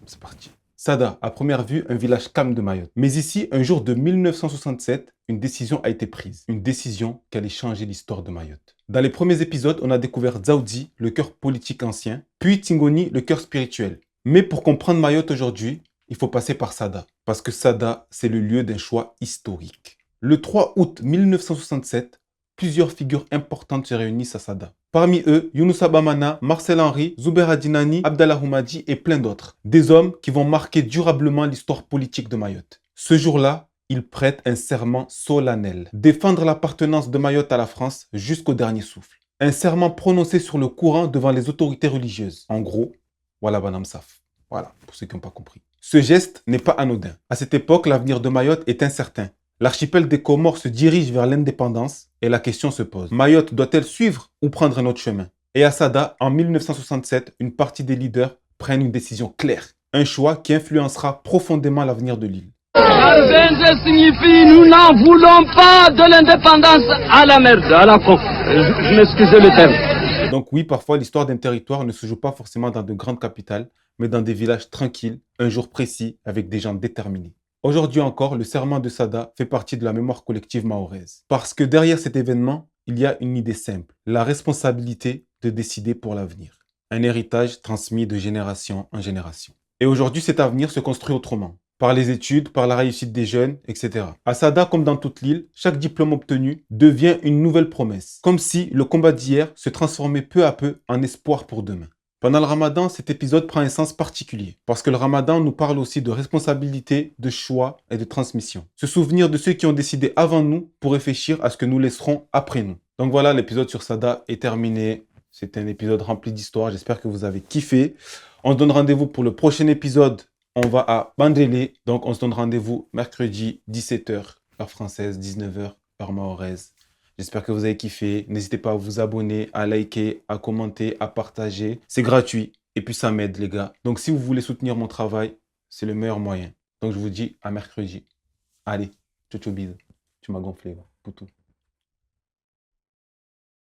C'est parti. Sada, à première vue, un village calme de Mayotte. Mais ici, un jour de 1967, une décision a été prise. Une décision qui allait changer l'histoire de Mayotte. Dans les premiers épisodes, on a découvert Dzaoudzi, le cœur politique ancien, puis Tingoni, le cœur spirituel. Mais pour comprendre Mayotte aujourd'hui, il faut passer par Sada. Parce que Sada, c'est le lieu d'un choix historique. Le 3 août 1967, plusieurs figures importantes se réunissent à Sada. Parmi eux, Younoussa Bamana, Marcel Henry, Zouber Adinani, Abdallah Houmadi et plein d'autres. Des hommes qui vont marquer durablement l'histoire politique de Mayotte. Ce jour-là, ils prêtent un serment solennel. Défendre l'appartenance de Mayotte à la France jusqu'au dernier souffle. Un serment prononcé sur le Coran devant les autorités religieuses. En gros, voilà Banam Saf. Voilà, pour ceux qui n'ont pas compris. Ce geste n'est pas anodin. À cette époque, l'avenir de Mayotte est incertain. L'archipel des Comores se dirige vers l'indépendance et la question se pose. Mayotte doit-elle suivre ou prendre un autre chemin? Et à Sada, en 1967, une partie des leaders prennent une décision claire. Un choix qui influencera profondément l'avenir de l'île. Arbenze signifie nous n'en voulons pas de l'indépendance à la merde, à la con. Je m'excusais le terme. Donc oui, parfois l'histoire d'un territoire ne se joue pas forcément dans de grandes capitales, mais dans des villages tranquilles, un jour précis, avec des gens déterminés. Aujourd'hui encore, le serment de Sada fait partie de la mémoire collective mahoraise. Parce que derrière cet événement, il y a une idée simple, la responsabilité de décider pour l'avenir. Un héritage transmis de génération en génération. Et aujourd'hui, cet avenir se construit autrement. Par les études, par la réussite des jeunes, etc. À Sada, comme dans toute l'île, chaque diplôme obtenu devient une nouvelle promesse. Comme si le combat d'hier se transformait peu à peu en espoir pour demain. Pendant le ramadan, cet épisode prend un sens particulier, parce que le ramadan nous parle aussi de responsabilité, de choix et de transmission. Se souvenir de ceux qui ont décidé avant nous pour réfléchir à ce que nous laisserons après nous. Donc voilà, l'épisode sur Sada est terminé. C'était un épisode rempli d'histoire, j'espère que vous avez kiffé. On se donne rendez-vous pour le prochain épisode. On va à Bandrélé, donc on se donne rendez-vous mercredi 17h, heure française, 19h, heure mahoraise. J'espère que vous avez kiffé. N'hésitez pas à vous abonner, à liker, à commenter, à partager. C'est gratuit et puis ça m'aide les gars. Donc si vous voulez soutenir mon travail, c'est le meilleur moyen. Donc je vous dis à mercredi. Allez, ciao ciao bisous. Tu m'as gonflé, poutou.